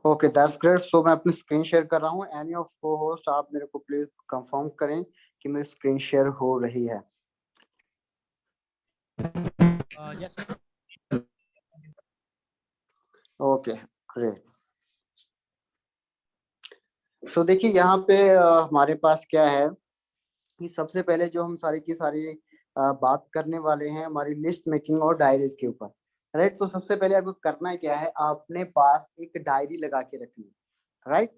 Okay, that's great. सो मैं अपनी screen share कर रहा हूँ। एनी ऑफ को होस्ट आप मेरे को प्लीज कंफर्म करें कि मेरी स्क्रीन शेयर हो रही है। Yes, sir. Okay, great. So देखिए यहाँ पे हमारे पास क्या है कि सबसे पहले जो हम सारी की सारी बात करने वाले हैं हमारी लिस्ट मेकिंग और डायरीज के ऊपर। राइट, तो सबसे पहले आपको करना क्या है, आपने पास एक डायरी लगा के रखनी है। राइट,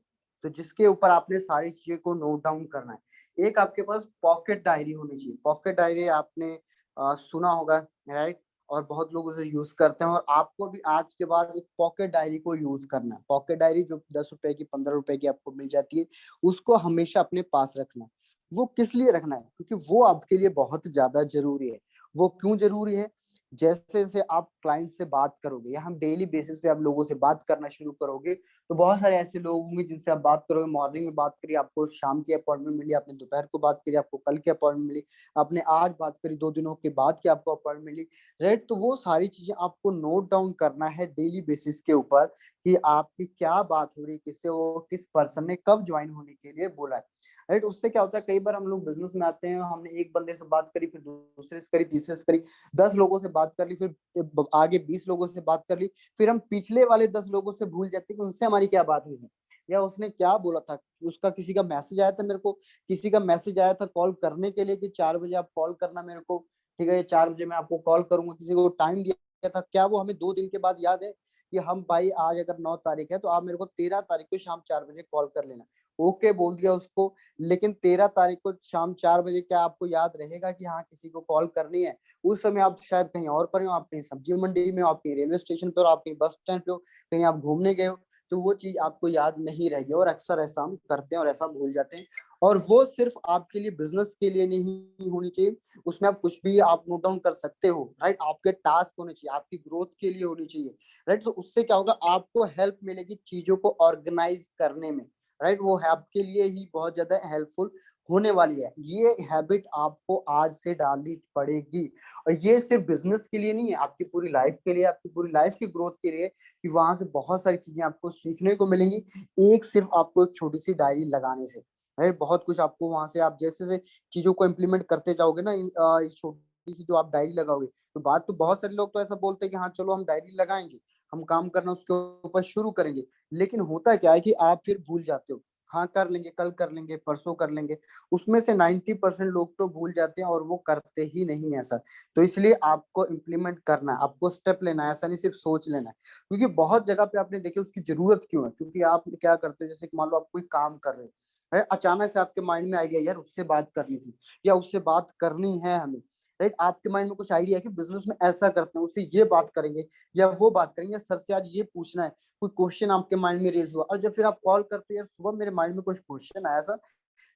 तो जिसके ऊपर आपने सारी चीजें को नोट डाउन करना है। एक आपके पास पॉकेट डायरी होनी चाहिए। पॉकेट डायरी आपने सुना होगा, राइट, और बहुत लोग उसे यूज करते हैं। और आपको भी आज के बाद एक पॉकेट डायरी को यूज करना है। पॉकेट डायरी जो 10 रुपए की 15 रुपए की आपको मिल जाती है, उसको हमेशा अपने पास रखना है। वो किस लिए रखना है? क्योंकि वो आपके लिए बहुत ज्यादा जरूरी है। वो क्यों जरूरी है? जैसे जैसे आप क्लाइंट से बात करोगे या हम डेली बेसिस पे आप लोगों से बात करना शुरू करोगे, तो बहुत सारे ऐसे लोग होंगे जिनसे आप बात करोगे। मॉर्निंग में बात करी, आपको शाम की अपॉइंटमेंट मिली, आपने दोपहर को बात करी, आपको कल की अपॉइंटमेंट मिली, आपने आज बात करी, 2 दिनों के बाद की आपको अपॉइंटमेंट मिली। राइट, तो वो सारी चीजें आपको नोट डाउन करना है डेली बेसिस के ऊपर कि आपकी क्या बात हो रही है, किससे, वो किस पर्सन ने कब ज्वाइन होने के लिए बोला है। राइट, उससे क्या होता है, कई बार हम लोग बिजनेस में आते हैं, हमने एक बंदे से बात करी, फिर दूसरे से करी, तीसरे से करी, 10 लोगों से बात कर ली, फिर आगे 20 लोगों से बात कर ली, फिर हम पिछले वाले 10 लोगों से भूल जाते हैं कि उनसे हमारी क्या बात हुई है या उसने क्या बोला था। उसका किसी का मैसेज आया था मेरे को, किसी का मैसेज आया था कॉल करने के लिए कि 4 बजे आप कॉल करना मेरे को। ठीक है, 4 बजे मैं आपको कॉल करूंगा। किसी को टाइम दिया था, क्या वो हमें 2 दिन के बाद याद है कि हम भाई आज अगर 9 तारीख है तो आप मेरे को 13 तारीख को शाम 4 बजे कॉल कर लेना। ओके बोल दिया उसको। लेकिन 13 तारीख को शाम 4 बजे क्या आपको याद रहेगा कि हाँ किसी को कॉल करनी है? उस समय आप शायद कहीं और पर हो, आप कहीं सब्जी मंडी में हो, आप कहीं रेलवे स्टेशन पे हो, आप कहीं बस स्टैंड पे हो, कहीं आप घूमने गए हो। तो वो चीज आपको याद नहीं रहेगी और अक्सर ऐसा हम करते हैं और ऐसा भूल जाते हैं। और वो सिर्फ आपके लिए बिजनेस के लिए नहीं होनी चाहिए, उसमें आप कुछ भी आप नोट डाउन कर सकते हो। राइट, आपके टास्क होने चाहिए, आपकी ग्रोथ के लिए होनी चाहिए। राइट, तो उससे क्या होगा, आपको हेल्प मिलेगी चीजों को ऑर्गेनाइज करने में। राइट, वो है आपके लिए ही बहुत ज्यादा हेल्पफुल होने वाली है। ये हैबिट आपको आज से डालनी पड़ेगी। और ये सिर्फ बिजनेस के लिए नहीं है, आपकी पूरी लाइफ के लिए, आपकी पूरी लाइफ की ग्रोथ के लिए, कि वहां से बहुत सारी चीजें आपको सीखने को मिलेंगी। एक सिर्फ आपको एक छोटी सी डायरी लगाने से, राइट, बहुत कुछ आपको वहां से, आप जैसे जैसे चीजों को इम्प्लीमेंट करते जाओगे ना, इस छोटी सी जो आप डायरी लगाओगे, तो बात तो बहुत सारे लोग तो ऐसा बोलते हैं कि हाँ चलो हम डायरी लगाएंगे, हम काम करना उसके ऊपर शुरू करेंगे। लेकिन होता क्या है कि आप फिर भूल जाते हो। हाँ कर लेंगे, कल कर लेंगे, परसों कर लेंगे। उसमें से 90% लोग तो भूल जाते हैं और वो करते ही नहीं है ऐसा। तो इसलिए आपको इम्प्लीमेंट करना है, आपको स्टेप लेना है, ऐसा नहीं सिर्फ सोच लेना है। क्योंकि बहुत जगह पे आपने देखे उसकी जरूरत क्यों है, क्योंकि आप क्या करते हो, जैसे कि मान लो आप कोई काम कर रहे हो, अचानक से आपके माइंड में आइडिया, यार उससे बात करनी थी या उससे बात करनी है हमें। राइट, आपके माइंड में कुछ आइडिया है कि बिजनेस में ऐसा करते हैं, उससे ये बात करेंगे या वो बात करेंगे, सर से आज ये पूछना है, कोई क्वेश्चन आपके माइंड में रेज हुआ, और जब फिर आप कॉल करते हो, यार सुबह मेरे माइंड में कुछ क्वेश्चन आया था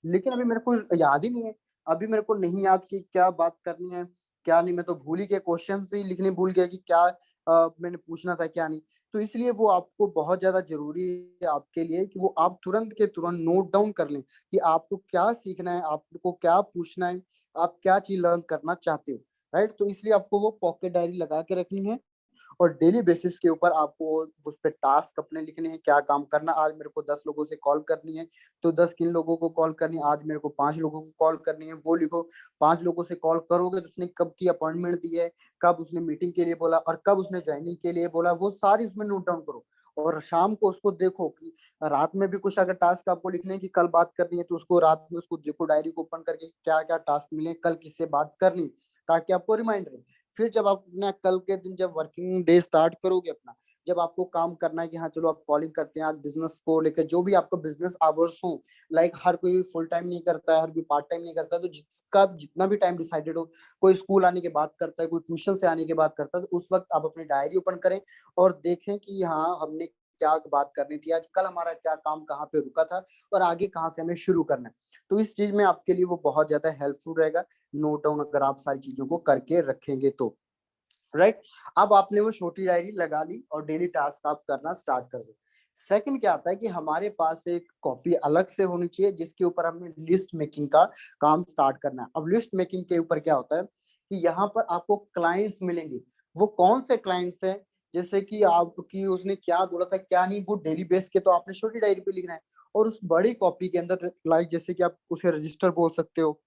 लेकिन अभी मेरे को याद ही नहीं है, अभी मेरे को नहीं याद कि क्या बात करनी है क्या नहीं, मैं तो भूल ही गया, क्वेश्चन से ही लिखने भूल गया कि क्या मैंने पूछना था क्या नहीं। तो इसलिए वो आपको बहुत ज्यादा जरूरी है आपके लिए कि वो आप तुरंत के तुरंत नोट डाउन कर लें कि आपको क्या सीखना है, आपको क्या पूछना है, आप क्या चीज लर्न करना चाहते हो। राइट, तो इसलिए आपको वो पॉकेट डायरी लगा के रखनी है। और डेली बेसिस के ऊपर आपको उस पर टास्क अपने लिखने हैं, क्या काम करना, आज मेरे को 10 लोगों से कॉल करनी है तो 10 किन लोगों को कॉल करनी है, आज मेरे को 5 लोगों को कॉल करनी है, वो लिखो। 5 लोगों से कॉल करोगे तो उसने कब की अपॉइंटमेंट दी है, कब उसने मीटिंग के लिए बोला और कब उसने ज्वाइनिंग के लिए बोला, वो सारी उसमें नोट डाउन करो। और शाम को उसको देखो कि रात में भी कुछ अगर टास्क आपको लिखने हैं कि कल बात करनी है, तो उसको रात में उसको देखो डायरी को ओपन करके क्या क्या टास्क मिले, कल किससे बात करनी, ताकि आपको रिमाइंड रहे। फिर जब आप अपना कल के दिन जब वर्किंग डे स्टार्ट करोगे अपना, जब आपको काम करना है कि हाँ चलो आप कॉलिंग करते हैं आज बिजनेस को लेकर, जो भी आपको बिजनेस आवर्स हो, लाइक हर कोई फुल टाइम नहीं करता है, हर कोई पार्ट टाइम नहीं करता है, तो जिसका जितना भी टाइम डिसाइडेड हो, कोई स्कूल आने के बाद करता है, कोई ट्यूशन से आने के बाद करता है, तो उस वक्त आप अपनी डायरी ओपन करें और देखें कि हाँ हमने क्या बात करनी थी आज, कल हमारा क्या काम कहाँ पे रुका था और आगे कहाँ से हमें शुरू करना है। तो इस चीज में आपके लिए वो बहुत ज्यादा हेल्पफुल रहेगा, नोट डाउन अगर आप सारी चीजों को करके रखेंगे तो। राइट, अब आपने वो छोटी डायरी लगा ली और डेली टास्क आप करना स्टार्ट कर दो। सेकंड क्या आता है कि हमारे पास एक कॉपी अलग से होनी चाहिए जिसके ऊपर हमें लिस्ट मेकिंग का काम स्टार्ट करना है। अब लिस्ट मेकिंग के ऊपर क्या होता है कि यहाँ पर आपको क्लाइंट्स मिलेंगे। वो कौन से क्लाइंट्स हैं? जैसे कि आपकी उसने क्या बोला था क्या नहीं, वो डेली बेस के तो आपने छोटी डायरी पे लिखना है। और उस बड़ी कॉपी के अंदर लाइक जैसे कि आप उसे रजिस्टर बोल सकते हो,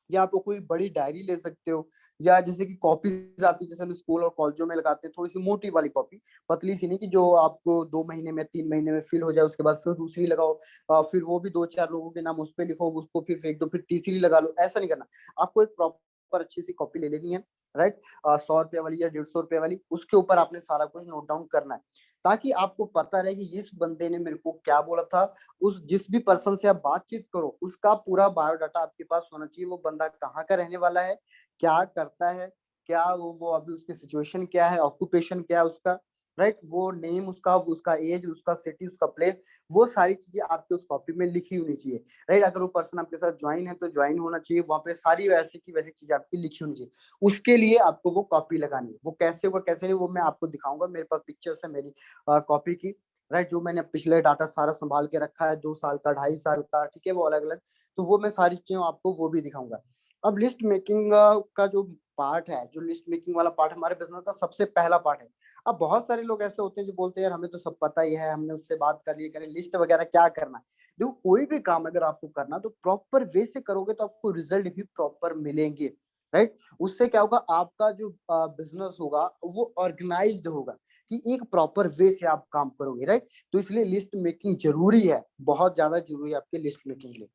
या आप कोई बड़ी डायरी ले सकते हो, या जैसे कि कॉपीज आती है जैसे हम स्कूल और कॉलेजों में लगाते हैं, थोड़ी सी मोटी वाली कॉपी, पतली सी नहीं कि जो आपको 2 महीने में 3 महीने में फिल हो जाए, उसके बाद फिर दूसरी लगाओ, फिर वो भी 2-4 लोगों के नाम उस पर लिखो, उसको फिर फेंक दो, फिर तीसरी लगा लो, ऐसा नहीं करना। आपको एक प्रॉपर अच्छी सी कॉपी ले लेनी है, राइट, 100 रुपए वाली या 150 रुपए वाली, उसके ऊपर आपने सारा कुछ नोट डाउन करना है, ताकि आपको पता रहे कि इस बंदे ने मेरे को क्या बोला था। उस जिस भी पर्सन से आप बातचीत करो उसका पूरा बायोडाटा आपके पास होना चाहिए, वो बंदा कहाँ का रहने वाला है, क्या करता है, क्या वो अभी उसकी सिचुएशन क्या है, ऑक्यूपेशन क्या है उसका, राइट, वो नेम उसका, उसका एज, उसका सिटी, उसका प्लेस, वो सारी चीजें आपके उस कॉपी में लिखी होनी चाहिए, राइट। अगर वो पर्सन आपके साथ ज्वाइन है तो ज्वाइन होना चाहिए, वहां पे सारी वैसे की वैसी चीजें आपकी लिखी होनी चाहिए। उसके लिए आपको वो कॉपी लगानी है, वो कैसे होगा कैसे नहीं वो मैं आपको दिखाऊंगा, मेरे पास पिक्चर्स है मेरी कॉपी की, राइट, जो मैंने पिछले डाटा सारा संभाल के रखा है, 2 साल का, 2.5 साल का, ठीक है, वो अलग अलग, तो वो मैं सारी चीजें आपको वो भी दिखाऊंगा। अब लिस्ट मेकिंग का जो पार्ट है, जो लिस्ट मेकिंग वाला पार्ट हमारे बिजनेस का सबसे पहला पार्ट है। अब बहुत सारे लोग ऐसे होते हैं जो बोलते हैं यार हमें तो सब पता ही है, हमने उससे बात कर ली, करें लिस्ट वगैरह क्या करना है। देखो कोई भी काम अगर आपको करना तो प्रॉपर वे से करोगे तो आपको रिजल्ट भी प्रॉपर मिलेंगे, राइट। उससे क्या होगा, आपका जो बिजनेस होगा वो ऑर्गेनाइज्ड होगा, कि एक प्रॉपर वे से आप काम करोगे, राइट। तो इसलिए लिस्ट मेकिंग जरूरी है, बहुत ज्यादा जरूरी है आपके लिस्ट मेकिंग के लिए।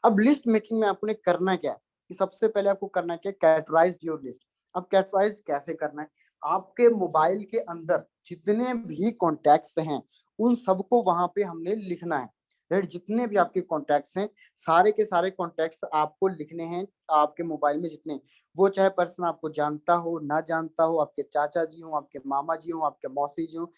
अब लिस्ट मेकिंग में आपने करना क्या है, कि सबसे पहले आपको करना क्या है, कैटेगराइज योर लिस्ट। अब कैटेगराइज कैसे करना है, आपके मोबाइल के अंदर जितने भी कॉन्टैक्ट्स हैं उन सबको वहां पे हमने लिखना है, राइट। जितने भी आपके कॉन्टैक्ट्स हैं सारे के सारे कॉन्टैक्ट्स आपको लिखने हैं, आपके मोबाइल में जितने, वो चाहे पर्सन आपको जानता हो ना जानता हो, आपके चाचा जी हो, आपके मामा जी हो, आपके मौसी जी हो,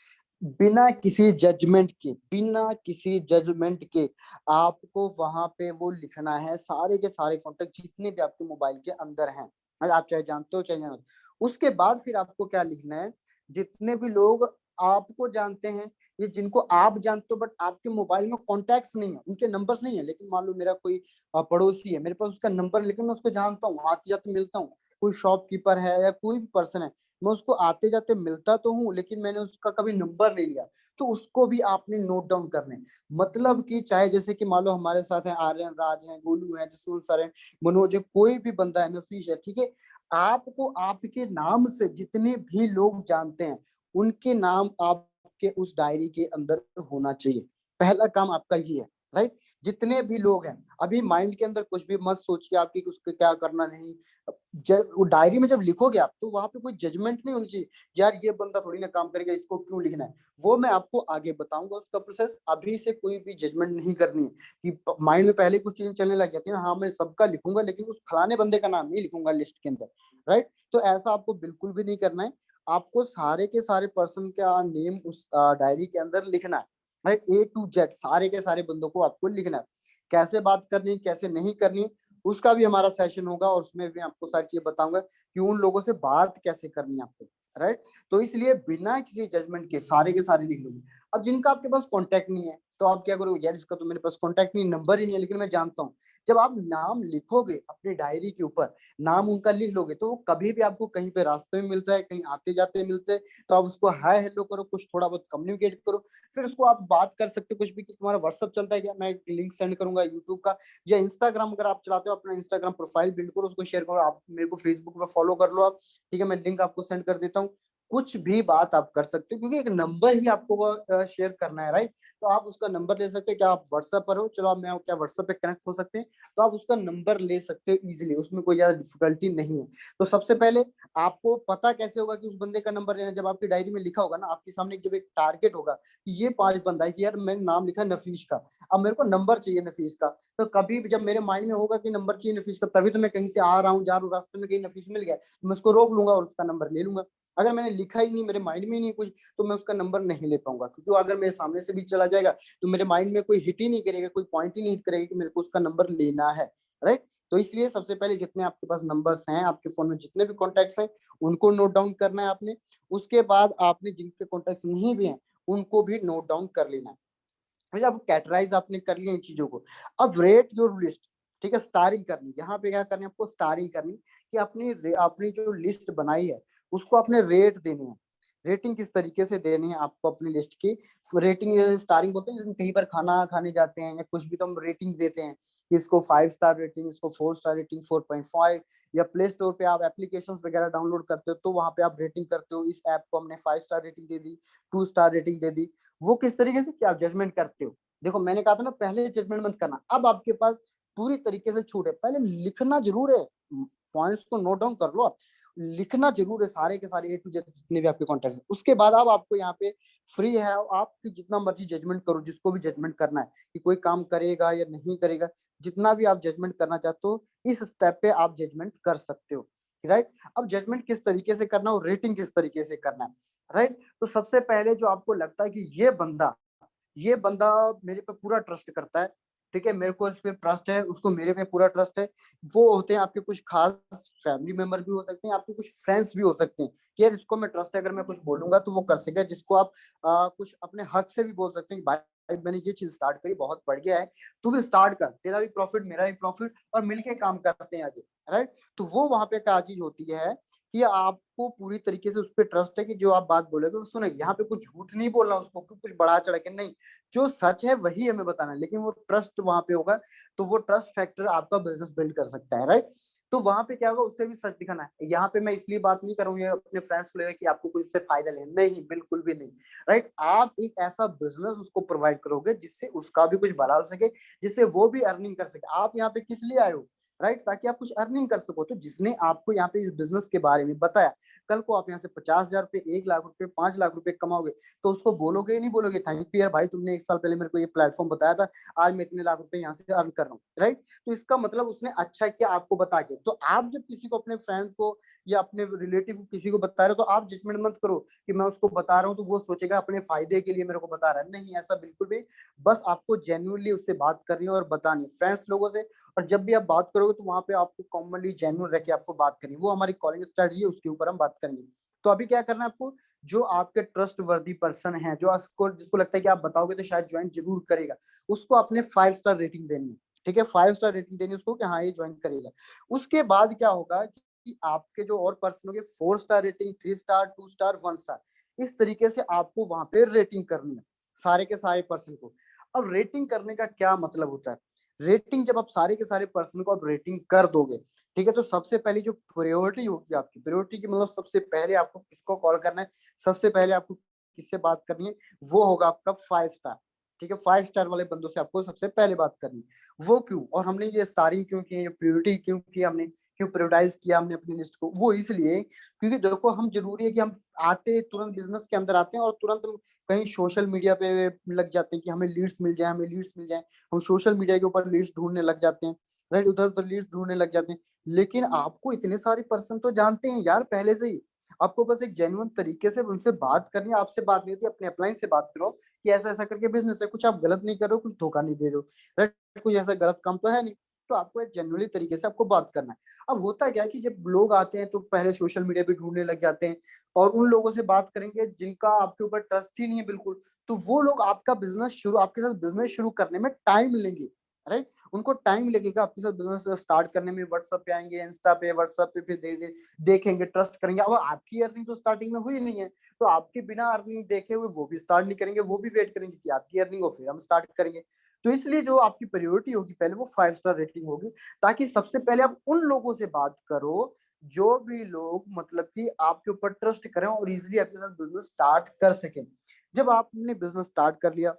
बिना किसी जजमेंट के, बिना किसी जजमेंट के आपको वहां पे वो लिखना है, सारे के सारे कॉन्टेक्ट जितने भी आपके मोबाइल के अंदर हैं, अगर आप चाहे जानते हो चाहे जानते हो। उसके बाद फिर आपको क्या लिखना है, जितने भी लोग आपको जानते हैं, ये जिनको आप जानते हो बट आपके मोबाइल में कॉन्टैक्ट्स नहीं है, उनके नंबर्स नहीं है, लेकिन मान लो मेरा कोई पड़ोसी है, मेरे पास उसका नंबर, लेकिन मैं उसको जानता हूँ, आते जाते मिलता हूँ, कोई शॉपकीपर है या कोई भी पर्सन है, मैं उसको आते जाते मिलता तो हूँ लेकिन मैंने उसका कभी नंबर नहीं लिया, तो उसको भी आपने नोट डाउन करने। मतलब कि चाहे जैसे कि मान लो हमारे साथ है आर्यन, राज है, गोलू है, जसवंत सर है, मनोज है, कोई भी बंदा है, नफीस है, ठीक है, आपको आपके नाम से जितने भी लोग जानते हैं उनके नाम आपके उस डायरी के अंदर होना चाहिए। पहला काम आपका ये है, राइट। जितने भी लोग हैं, अभी माइंड के अंदर कुछ भी मत सोचिए आपकी उसको क्या करना नहीं, जब वो डायरी में जब लिखोगे आप तो वहां पे कोई जजमेंट नहीं होनी चाहिए, यार ये बंदा थोड़ी ना काम करेगा, इसको क्यों लिखना है, वो मैं आपको आगे बताऊंगा उसका प्रोसेस। अभी से कोई भी जजमेंट नहीं करनी है, कि माइंड में पहले कुछ चीजें चलने लग जाती है ना, हाँ मैं सबका लिखूंगा लेकिन उस फलाने बंदे का नाम नहीं लिखूंगा लिस्ट के अंदर, राइट। तो ऐसा आपको बिल्कुल भी नहीं करना है, आपको सारे के सारे पर्सन का नेम उस डायरी के अंदर लिखना है, राइट, A to Z सारे के सारे बंदों को आपको लिखना है। कैसे बात करनी कैसे नहीं करनी उसका भी हमारा सेशन होगा, और उसमें भी आपको सारी चीजें बताऊंगा कि उन लोगों से बात कैसे करनी है आपको, राइट। तो इसलिए बिना किसी जजमेंट के सारे के सारे लिख लोगे। अब जिनका आपके पास कांटेक्ट नहीं है तो आप क्या करोगे, यार इसका तो मेरे पास कांटेक्ट नहीं, नंबर ही नहीं है, लेकिन मैं जानता हूँ। जब आप नाम लिखोगे अपनी डायरी के ऊपर, नाम उनका लिख लोगे, तो वो कभी भी आपको कहीं पे रास्ते में मिलता है, कहीं आते जाते मिलते हैं, तो आप उसको हाय हेलो करो, कुछ थोड़ा बहुत कम्युनिकेट करो, फिर उसको आप बात कर सकते हो कुछ भी, कि तुम्हारा व्हाट्सअप चलता है क्या, मैं एक लिंक सेंड करूंगा यूट्यूब का, या इंस्टाग्राम अगर आप चलाते हो अपना इंस्टाग्राम प्रोफाइल बिल्ड करो, उसको शेयर करो, आप मेरे को फेसबुक पे फॉलो कर लो आप, ठीक है, मैं लिंक आपको सेंड कर देता हूँ। कुछ भी बात आप कर सकते हो, क्योंकि एक नंबर ही आपको शेयर करना है, राइट। तो आप उसका नंबर ले सकते हो, क्या आप व्हाट्सएप पर हो, चलो आप मैं क्या व्हाट्सएप पे कनेक्ट हो सकते हैं, तो आप उसका नंबर ले सकते हो इजीली, उसमें कोई ज्यादा डिफिकल्टी नहीं है। तो सबसे पहले आपको पता कैसे होगा कि उस बंदे का नंबर लेना, जब आपकी डायरी में लिखा होगा ना, आपके सामने जब एक टारगेट होगा कि ये 5 बंदा है, कि यार मैंने नाम लिखा नफीस का, अब मेरे को नंबर चाहिए नफीस का, तो कभी भी जब मेरे माइंड में होगा कि नंबर चाहिए नफीस का, तभी तो मैं कहीं से आ रहा हूँ, जा रहा हूँ, रास्ते में कहीं नफीस मिल गया तो मैं उसको रोक लूंगा और उसका नंबर ले लूंगा। अगर मैंने लिखा ही नहीं, मेरे माइंड में ही नहीं कुछ, तो मैं उसका नंबर नहीं ले पाऊंगा, क्योंकि अगर मेरे सामने से भी चला जाएगा तो मेरे माइंड में कोई हिट ही नहीं करेगा, कोई पॉइंट ही नहीं हिट करेगा कि मेरे को उसका नंबर लेना है, राइट। तो इसलिए सबसे पहले जितने आपके पास नंबर्स हैं, आपके फोन में जितने भी कॉन्टैक्ट्स हैं, उनको नोट डाउन करना है आपने। उसके बाद आपने जिनके कॉन्टैक्ट्स नहीं भी हैं उनको भी नोट डाउन कर लेना है। अब कैटेगराइज आपने कर लिया इन चीजों को, अब रेट योर लिस्ट, ठीक है, स्टारिंग करनी, यहाँ पे क्या करनी है आपको, स्टारिंग करनी, कि अपनी अपनी जो लिस्ट बनाई है उसको अपने रेट देने हैं। रेटिंग किस तरीके से देनी है आपको अपनी लिस्ट की। रेटिंग स्टारिंग बोलते हैं, कहीं पर खाना खाने जाते हैं या कुछ भी तो हम रेटिंग देते हैं, इसको 5 स्टार रेटिंग, इसको 4 स्टार रेटिंग, 4.5, या प्ले स्टोर पे आप एप्लीकेशंस वगैरह डाउनलोड करते हो तो वहां पे आप रेटिंग करते हो, इस ऐप को हमने 5 स्टार रेटिंग दे दी, 2 स्टार रेटिंग दे दी। वो किस तरीके से क्या आप जजमेंट करते हो। देखो मैंने कहा था ना पहले जजमेंट मत करना, अब आपके पास पूरी तरीके से छूट है, पहले लिखना जरूर है, पॉइंट्स को नोट डाउन कर लो आप, लिखना जरूर है सारे के सारे ए टू जेड जितने भी आपके कॉन्टेक्ट है। उसके बाद अब आपको यहाँ पे फ्री है, आप जितना मर्जी जजमेंट करो, जिसको भी जजमेंट करना है कि कोई काम करेगा या नहीं करेगा, जितना भी आप जजमेंट करना चाहते हो इस स्टेप पे आप जजमेंट कर सकते हो। राइट, अब जजमेंट किस तरीके से करना है और रेटिंग किस तरीके से करना है। राइट, तो सबसे पहले जो आपको लगता है कि ये बंदा मेरे पे पूरा ट्रस्ट करता है, ठीक है, मेरे को इस पे ट्रस्ट है, उसको मेरे पे पूरा ट्रस्ट है। वो होते हैं आपके कुछ खास फैमिली मेंबर भी हो सकते हैं, आपके कुछ फ्रेंड्स भी हो सकते हैं कि यार इसको मैं ट्रस्ट है, अगर मैं कुछ बोलूंगा तो वो कर सकेगा, जिसको आप कुछ अपने हक से भी बोल सकते हैं कि भाई मैंने ये चीज स्टार्ट करी, बहुत बढ़ गया है, तू भी स्टार्ट कर, तेरा भी प्रॉफिट मेरा भी प्रॉफिट, और मिलके काम करते हैं आगे। राइट, तो वो वहां पे क्या चीज होती है कि आपको पूरी तरीके से उस पर ट्रस्ट है कि जो आप बात बोले तो सुने, यहाँ पे कुछ झूठ नहीं बोलना उसको, कुछ बढ़ा चढ़ा के नहीं, जो सच है वही हमें बताना है, लेकिन वो ट्रस्ट वहां पे होगा, तो वो ट्रस्ट फैक्टर आपका बिजनेस बिल्ड कर सकता है। राइट, तो वहां पे क्या होगा, उससे भी सच दिखाना है। यहाँ पे मैं इसलिए बात नहीं करूंगा अपने फ्रेंड्स को लेकर कि आपको कुछ इससे फायदा लेना, नहीं, बिल्कुल भी नहीं। राइट, आप एक ऐसा बिजनेस उसको प्रोवाइड करोगे जिससे उसका भी कुछ भला हो सके, जिससे वो भी अर्निंग कर सके। आप यहाँ पे किस लिए आए हो, राइट, ताकि आप कुछ अर्निंग कर सको। तो जिसने आपको यहाँ पे इस बिजनेस के बारे में बताया, कल को आप यहाँ से 50,000 रुपए, 1 लाख रुपए, 5 लाख रुपए कमाओगे, तो उसको बोलोगे ही नहीं, बोलोगे थैंक यू यार भाई, तुमने 1 साल पहले मेरे को ये प्लेटफॉर्म बताया था, आज मैं इतने लाख रुपए यहाँ से अर्न कर रहा हूँ। राइट, तो इसका मतलब उसने अच्छा किया आपको बता के। तो आप जब किसी को, अपने फ्रेंड्स को या अपने रिलेटिव को किसी को बता रहे हो, तो आप जजमेंट मत करो कि मैं उसको बता रहा हूँ तो वो सोचेगा अपने फायदे के लिए मेरे को बता रहा है, नहीं, ऐसा बिल्कुल भी। बस आपको जेन्युइनली उससे बात करनी है और बतानी फ्रेंड्स लोगों से। और जब भी आप बात करोगे तो वहां पे आपको कॉमनली जेन्युइन रह के आपको बात करनी, वो हमारी कॉलिंग स्ट्रेटजी है, उसके ऊपर हम बात करेंगे। तो अभी क्या करना है आपको, जो आपके ट्रस्ट वर्दी पर्सन है, जो आपको, जिसको लगता है कि आप बताओगे तो शायद ज्वाइन जरूर करेगा, उसको अपने 5 स्टार रेटिंग देनी है। ठीक है, 5 स्टार रेटिंग देनी है उसको कि हाँ ये ज्वाइन करेगा। उसके बाद क्या होगा कि आपके जो और पर्सन होंगे, 4 star rating, 3 star, 2 star, 1 star, इस तरीके से आपको वहां पे रेटिंग करनी है सारे के सारे पर्सन को। अब रेटिंग करने का क्या मतलब होता है, रेटिंग जब आप सारे के सारे पर्सन को आप रेटिंग कर दोगे, ठीक है, तो सबसे पहली जो प्रायोरिटी होगी आपकी, प्रायोरिटी की मतलब सबसे पहले आपको किसको कॉल करना है, सबसे पहले आपको किससे बात करनी है, वो होगा आपका 5 स्टार। ठीक है, 5 स्टार वाले बंदों से आपको सबसे पहले बात करनी है। वो क्यों, और हमने ये स्टारिंग क्यों की, ये प्रायोरिटी क्यों की हमने, क्यों प्रायोरिटाइज किया हमने अपनी लिस्ट को, वो इसलिए क्योंकि देखो हम, जरूरी है कि हम आते तुरंत बिजनेस के अंदर आते हैं और तुरंत हम कहीं सोशल मीडिया पे लग जाते हैं कि हमें लीड्स मिल जाए, हमें लीड्स मिल जाए, हम सोशल मीडिया के ऊपर लीड्स ढूंढने लग जाते हैं। राइट, उधर उधर लीड्स ढूंढने लग जाते हैं। लेकिन आपको इतने सारे पर्सन तो जानते हैं यार पहले से ही, आपको बस एक जेन्युइन तरीके से उनसे बात करनी है, आपसे बात नहीं होती, अपने अपलाइन से बात करो कि ऐसा ऐसा करके बिजनेस है, कुछ आप गलत नहीं कर रहे हो, कुछ धोखा नहीं दे रहे हो, राइट, कुछ ऐसा गलत काम तो है नहीं। तो आपको एक जेन्युइनली तरीके से आपको बात करना है। अब होता क्या है कि जब लोग आते हैं तो पहले सोशल मीडिया पे ढूंढने लग जाते हैं, और उन लोगों से बात करेंगे जिनका आपके ऊपर ट्रस्ट ही नहीं है बिल्कुल, तो वो लोग आपका बिजनेस शुरू, आपके साथ बिजनेस शुरू करने में टाइम लेंगे। राइट, उनको टाइम लगेगा आपके साथ बिजनेस स्टार्ट करने में। व्हाट्सएप पे आएंगे, इंस्टा पे, व्हाट्सएप पे फिर देखेंगे, ट्रस्ट करेंगे। अब आपकी अर्निंग तो स्टार्टिंग में हुई नहीं है, तो आपके बिना अर्निंग देखे हुए वो भी स्टार्ट नहीं करेंगे, वो भी वेट करेंगे कि आपकी अर्निंग हो फिर हम स्टार्ट करेंगे। तो इसलिए जो आपकी प्रायोरिटी होगी पहले वो 5 स्टार रेटिंग होगी, ताकि सबसे पहले आप उन लोगों से बात करो जो भी लोग मतलब कि आपके ऊपर ट्रस्ट करें और इजिली आपके साथ बिजनेस स्टार्ट कर सकें। जब आपने बिजनेस स्टार्ट कर लिया,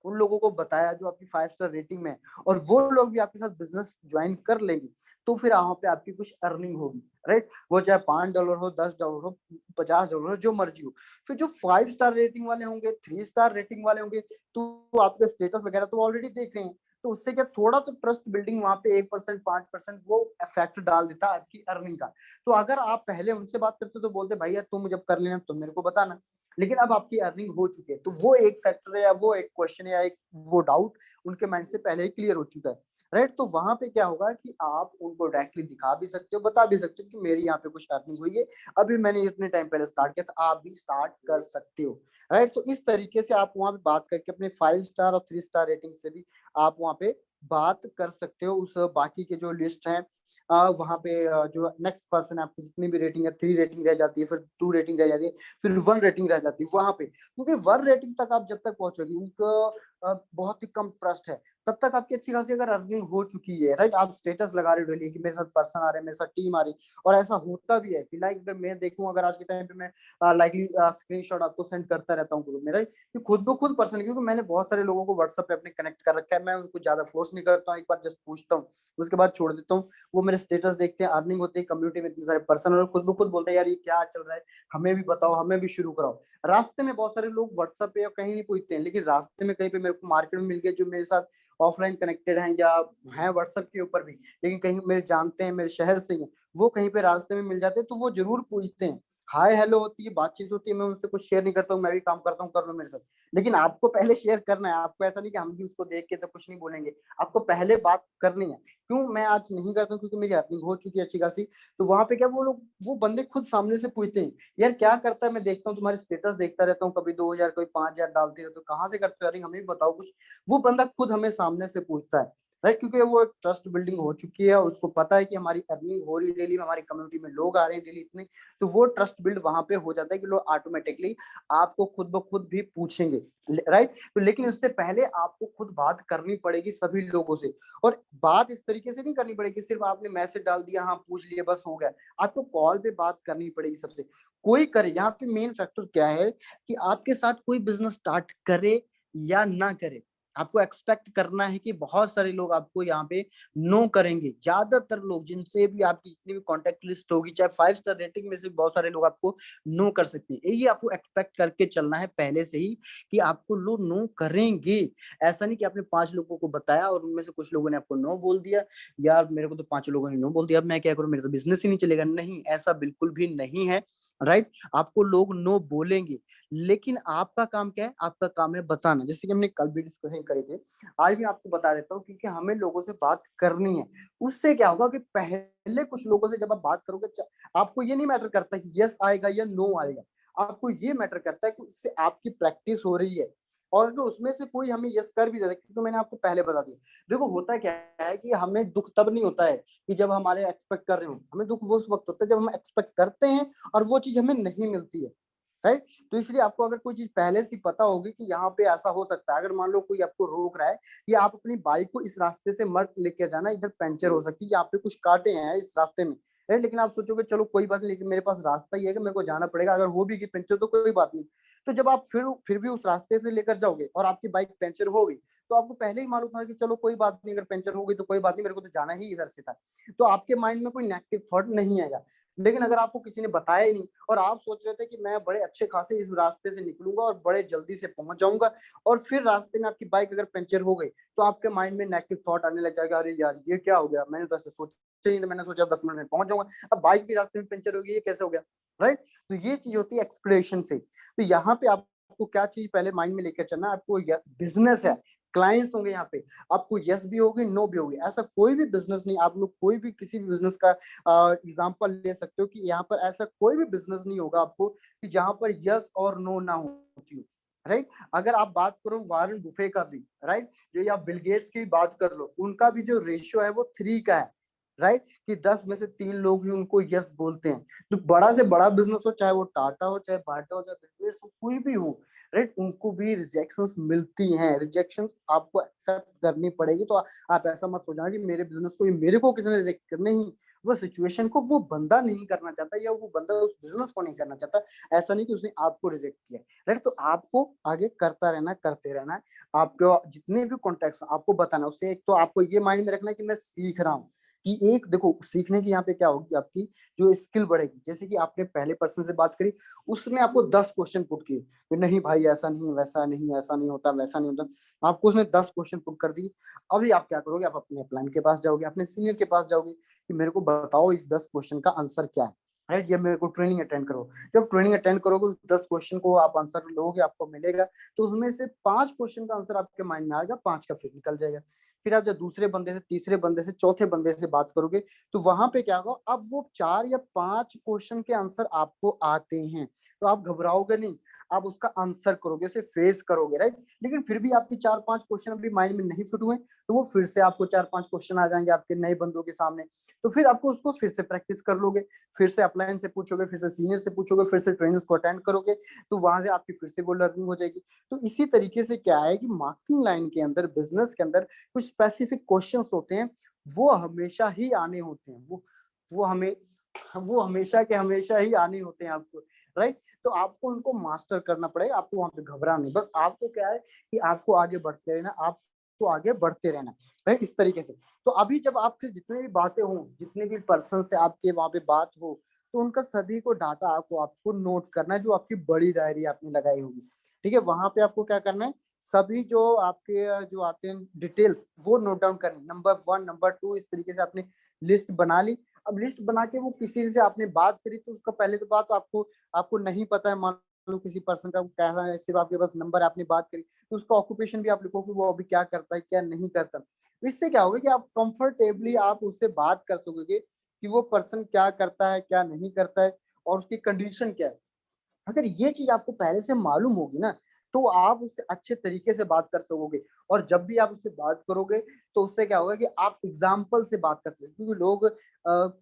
उन लोगों को बताया जो आपकी 5 स्टार रेटिंग में है, और वो लोग भी आपके साथ बिजनेस ज्वाइन कर लेंगे, तो फिर वहां पे आपकी कुछ अर्निंग होगी। राइट, वो चाहे $5 हो, $10 हो, $50 हो, जो मर्जी हो। फिर जो 5 स्टार रेटिंग वाले होंगे, 3 स्टार रेटिंग वाले होंगे, तो आपके स्टेटस वगैरह तो ऑलरेडी देख रहे हैं, तो उससे क्या थोड़ा तो ट्रस्ट बिल्डिंग वहां पे 1%, 5% वो इफेक्ट डाल देता है आपकी अर्निंग का। तो अगर आप पहले उनसे बात करते तो बोलते भैया तुम जब कर लेना तो मेरे को बताना, लेकिन अब आपकी अर्निंग हो चुकी है, तो वो एक फैक्टर है, या वो एक क्वेश्चन या एक वो डाउट उनके माइंड से पहले ही क्लियर हो चुका है। राइट, तो वहां पे क्या होगा कि आप उनको डायरेक्टली दिखा भी सकते हो, बता भी सकते हो कि मेरी यहाँ पे कुछ अर्निंग हुई है, अभी मैंने इतने टाइम पहले स्टार्ट किया था, आप भी स्टार्ट कर सकते हो। राइट, तो इस तरीके से आप वहां पे बात करके अपने 5 स्टार और 3 स्टार रेटिंग से भी आप वहां पे बात कर सकते हो उस बाकी के जो लिस्ट है वहां पे जो नेक्स्ट पर्सन है आपकी जितनी भी रेटिंग है 3 रेटिंग रह जाती है, फिर 2 रेटिंग रह जाती है, फिर 1 रेटिंग रह जाती है वहां पे, क्योंकि 1 रेटिंग तक आप जब तक पहुंचोगे उनको बहुत ही कम ट्रस्ट है, तब तक आपकी अच्छी खासी अगर अर्निंग हो चुकी है, राइट, आप स्टेटस लगा रहे हो डेली कि मेरे साथ पर्सन आ रहे हैं, मेरे साथ टीम आ रही है, और ऐसा होता भी है कि लाइक मैं देखूं अगर आज के टाइम पे मैं लाइकली स्क्रीनशॉट आपको सेंड करता रहता हूँ ग्रुप में, राइट, कि खुद ब खुद पर्सन, क्योंकि मैंने बहुत सारे लोगों को व्हाट्सएप पे अपने कनेक्ट कर रखा है, मैं उनको ज्यादा फोर्स नहीं करता हूँ, एक बार जस्ट पूछता हूँ, उसके बाद छोड़ देता हूँ, वो मेरे स्टेटस देखते हैं, अर्निंग होती है, कम्युनिटी में इतने सारे पर्सन, और खुद ब खुद बोलते हैं यार ये क्या चल रहा है, हमें भी बताओ, हमें भी शुरू कराओ। रास्ते में बहुत सारे लोग व्हाट्सएप पे या कहीं नहीं पूछते हैं, लेकिन रास्ते में कहीं पे मेरे को मार्केट में मिल गए जो मेरे साथ ऑफलाइन कनेक्टेड हैं या हैं व्हाट्सएप के ऊपर भी, लेकिन कहीं मेरे जानते हैं, मेरे शहर से ही हैं, वो कहीं पे रास्ते में मिल जाते हैं, तो वो जरूर पूछते हैं, हाय हेलो होती है, बातचीत होती है, मैं उनसे कुछ शेयर नहीं करता हूँ, मैं भी काम करता हूँ, कर लो मेरे साथ, लेकिन आपको पहले शेयर करना है, आपको ऐसा नहीं कि हम भी उसको देख के तो कुछ नहीं बोलेंगे, आपको पहले बात करनी है। क्यों मैं आज नहीं करता हूँ? क्योंकि मेरी अर्निंग हो चुकी है अच्छी खासी, तो वहां पे क्या वो लोग, वो बंदे खुद सामने से पूछते हैं, यार क्या करता है, मैं देखता हूँ तुम्हारे स्टेटस देखता रहता हूँ, कभी 2000 कोई 5000 डालते रहते हो, कहाँ से करते हो, यार हमें भी बताओ कुछ। वो बंदा खुद हमें सामने से पूछता है, राइट, क्योंकि वो एक ट्रस्ट बिल्डिंग हो चुकी है, उसको पता है कि हमारी अर्निंग हो रही है डेली में, हमारी कम्युनिटी में लोग आ रहे हैं डेली इतने, तो वो ट्रस्ट बिल्ड वहां पे हो जाता है कि लोग ऑटोमेटिकली आपको खुद ब खुद भी पूछेंगे, राइट। तो लेकिन उससे पहले आपको खुद बात करनी पड़ेगी सभी लोगों से, और बात इस तरीके से नहीं करनी पड़ेगी सिर्फ आपने मैसेज डाल दिया, हाँ पूछ लिए बस हो गया, आपको कॉल पे बात करनी पड़ेगी सबसे, कोई करे। यहाँ पे मेन फैक्टर क्या है कि आपके साथ कोई बिजनेस स्टार्ट करे या ना करे, आपको एक्सपेक्ट करना है कि बहुत सारे लोग आपको यहाँ पे नो करेंगे, ज्यादातर लोग जिनसे भी आपकी जितनी भी कॉन्टेक्ट लिस्ट होगी, चाहे 5 स्टार रेटिंग में से बहुत सारे लोग आपको नो कर सकते हैं, ये आपको एक्सपेक्ट करके चलना है पहले से ही कि आपको लोग नो करेंगे। ऐसा नहीं कि आपने 5 लोगों को बताया और उनमें से कुछ लोगों ने आपको नो बोल दिया, यार मेरे को तो 5 लोगों ने नो बोल दिया, अब मैं क्या करूं, मेरा तो बिजनेस ही नहीं चलेगा, नहीं ऐसा बिल्कुल भी नहीं है, राइट। आपको लोग नो बोलेंगे, लेकिन आपका काम क्या है, आपका काम है बताना, जैसे कि हमने कल भी डिस्कशन करे थे, आज भी आपको बता देता हूँ, क्योंकि हमें लोगों से बात करनी है। उससे क्या होगा कि पहले कुछ लोगों से जब आप बात करोगे, आपको ये नहीं मैटर करता कि यस आएगा या नो आएगा, आपको ये मैटर करता है कि उससे आपकी प्रैक्टिस हो रही है, और जो उसमें से कोई हमें यस कर भी देता है, क्योंकि मैंने आपको पहले बता दिया, देखो होता क्या है कि हमें दुख तब नहीं होता है कि जब हमारे एक्सपेक्ट कर रहे हो, हमें दुख वो उस वक्त होता है जब हम एक्सपेक्ट करते हैं और वो चीज हमें नहीं मिलती है, राइट। तो इसलिए आपको अगर कोई चीज पहले से पता होगी कि यहाँ पे ऐसा हो सकता है, अगर मान लो कोई आपको रोक रहा है कि आप अपनी बाइक को इस रास्ते से मत लेकर जाना, इधर पंचर हो सकती है, यहाँ पे कुछ कांटे हैं इस रास्ते में, राइट, लेकिन आप सोचोगे चलो कोई बात नहीं, लेकिन मेरे पास रास्ता ही है कि मेरे को जाना पड़ेगा, अगर हो भी कि पंचर तो कोई बात नहीं, तो जब आप फिर भी उस रास्ते से लेकर जाओगे और आपकी बाइक पंचर हो गई, तो आपको पहले ही मालूम था कि चलो कोई बात नहीं, अगर पंचर हो गई तो कोई बात नहीं, मेरे को तो जाना ही इधर से था, तो आपके माइंड में कोई नेगेटिव थॉट नहीं आएगा। लेकिन अगर आपको किसी ने बताया ही नहीं और आप सोच रहे थे कि मैं बड़े अच्छे खासे इस रास्ते से निकलूंगा और बड़े जल्दी से पहुंच जाऊंगा, और फिर रास्ते में आपकी बाइक अगर पंचर हो गई, तो आपके माइंड में नेगेटिव थॉट आने लग जाएगा, अरे यार ये क्या हो गया, मैंने तो ऐसे सोचा नहीं था, मैंने सोचा 10 मिनट में पहुंच जाऊंगा, अब बाइक भी रास्ते में पंचर हो गई, ये कैसे हो गया, राइट। तो ये चीज होती है एक्सप्लेनेशन से। तो यहाँ पे आपको क्या चीज पहले माइंड में लेकर चलना, आपको बिजनेस है, क्लाइंट्स होंगे यहाँ पे, आपको यस भी होगी नो भी होगी, ऐसा कोई भी बिजनेस नहीं, आप लोग कोई भी किसी भी बिजनेस का एग्जांपल ले सकते हो कि यहाँ पर ऐसा कोई भी बिजनेस नहीं होगा आपको कि जहां पर यस और नो ना होती हो, राइट। अगर आप बात करो वारेन बुफे का भी, राइट, जो या बिल गेट्स की बात कर लो, उनका भी जो रेशियो है वो 3 का है, राइट, कि 10 में से 3 लोग ही उनको यस बोलते हैं। तो बड़ा से बड़ा बिजनेस हो, चाहे वो टाटा हो, चाहे बाटा हो, चाहे बिल गेट्स हो, कोई भी हो, राइट, उनको भी रिजेक्शंस मिलती हैं, रिजेक्शंस आपको एक्सेप्ट करनी पड़ेगी। तो आप ऐसा मत सोचना कि मेरे बिजनेस को मेरे को किसी ने रिजेक्ट करना, नहीं, वो सिचुएशन को वो बंदा नहीं करना चाहता, या वो बंदा उस बिजनेस को नहीं करना चाहता, ऐसा नहीं कि उसने आपको रिजेक्ट किया, राइट। तो आपको आगे करता रहना, करते रहना है, आपको जितने भी कॉन्टेक्ट आपको बताना, उससे एक तो आपको ये माइंड में रखना है कि मैं सीख रहा हूँ, कि एक देखो सीखने की यहाँ पे क्या होगी, आपकी जो स्किल बढ़ेगी, जैसे कि आपने पहले पर्सन से बात करी, उसने आपको 10 क्वेश्चन पुट किए कि नहीं भाई ऐसा नहीं, वैसा नहीं, ऐसा नहीं होता, वैसा नहीं होता, आपको उसने 10 क्वेश्चन पुट कर दिए। अभी आप क्या करोगे, आप अपने प्लान के पास जाओगे, अपने सीनियर के पास जाओगे कि मेरे को बताओ इस 10 क्वेश्चन का आंसर क्या है, राइट, या मेरे को ट्रेनिंग अटेंड करो। जब ट्रेनिंग अटेंड करोगे, उस 10 क्वेश्चन को आप आंसर लोगे, आपको मिलेगा, तो उसमें से 5 क्वेश्चन का आंसर आपके माइंड में आएगा, 5 का फिर निकल जाएगा। फिर आप जब दूसरे बंदे से, तीसरे बंदे से, चौथे बंदे से बात करोगे, तो वहां पे क्या होगा, अब वो 4 या 5 क्वेश्चन के आंसर आपको आते हैं, तो आप घबराओगे नहीं, आप उसका आंसर करोगे, उसे फेस करोगे, राइट। लेकिन फिर भी आपके 4-5 क्वेश्चन अभी माइंड में नहीं फिट हुए, तो वो फिर से आपको 4-5 क्वेश्चन आ जाएंगे आपके नए बंदों के सामने, तो फिर आपको उसको फिर से प्रैक्टिस कर लोगे, फिर से अपलाइन से पूछोगे, फिर से सीनियर से पूछोगे, फिर से ट्रेनर्स को अटेंड करोगे, तो वहां से आपकी फिर से वो लर्निंग हो जाएगी। तो इसी तरीके से क्या है कि मार्केटिंग लाइन के अंदर, बिजनेस के अंदर कुछ स्पेसिफिक क्वेश्चंस होते हैं, वो हमेशा ही आने होते हैं, वो हमें वो हमेशा के हमेशा ही आने होते हैं आपको, राइट। तो आपको उनको मास्टर करना पड़ेगा, आपको वहां पे घबराना नहीं, बस आपको क्या है कि आपको आगे बढ़ते रहना, आपको आगे बढ़ते रहना, राइट, इस तरीके से। तो अभी जब आपके जितने भी बातें हों, जितने भी पर्सन से आपके वहां पे बात हो, तो उनका सभी को डाटा आपको नोट करना है, जो आपकी बड़ी डायरी आपने लगाई होगी, ठीक है। वहां पे आपको क्या करना है, सभी जो आपके जो आते हैं डिटेल्स, वो नोट डाउन करनी, नंबर 1 नंबर 2 इस तरीके से आपने लिस्ट बना ली। अब लिस्ट बना के वो किसी से आपने बात करी, तो उसका पहले तो बात आपको आपको नहीं पता है, मान लो किसी पर्सन का कैसा है, सिर्फ आपके पास नंबर, आपने बात करी, तो उसका ऑक्यूपेशन भी आप लिखो कि वो अभी क्या करता है, क्या नहीं करता। इससे क्या होगा कि आप कंफर्टेबली आप उससे बात कर सकोगे कि वो पर्सन क्या करता है, क्या नहीं करता है, और उसकी कंडीशन क्या है। अगर ये चीज आपको पहले से मालूम होगी ना, तो आप उससे अच्छे तरीके से बात कर सकोगे। और जब भी आप उससे बात करोगे, तो उससे क्या होगा कि आप एग्जाम्पल से बात कर सकते, क्योंकि लोग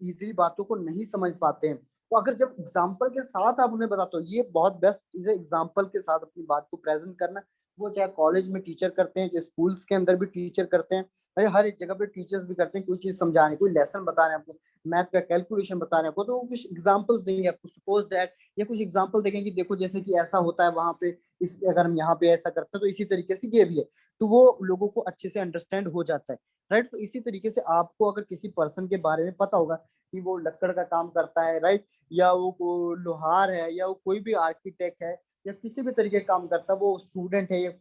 इजीली बातों को नहीं समझ पाते हैं। तो अगर जब एग्जाम्पल के साथ आप उन्हें बताते हो, ये बहुत बेस्ट चीज है, एग्जाम्पल के साथ अपनी बात को प्रेजेंट करना। वो चाहे कॉलेज में टीचर करते हैं, चाहे स्कूल्स के अंदर भी टीचर करते हैं, हर एक जगह पे टीचर्स भी करते हैं, कोई चीज समझाने, कोई लेसन बता रहे हैं आपको, मैथ का कैलकुलेशन बता रहे हैं आपको, तो वो कुछ एग्जाम्पल्स देंगे आपको, सपोज दैट, या कुछ एग्जाम्पल देखेंगे, देखो जैसे कि ऐसा होता है वहां पे, इस अगर हम यहाँ पे ऐसा करते हैं, तो इसी तरीके से ये भी है, तो वो लोगों को अच्छे से अंडरस्टैंड हो जाता है, राइट। तो इसी तरीके से आपको अगर किसी पर्सन के बारे में पता होगा कि वो लक्कड़ का काम करता है, राइट, या वो लोहार है, या वो कोई भी आर्किटेक्ट है, या किसी भी तरीके का काम करता है, वो स्टूडेंट है, या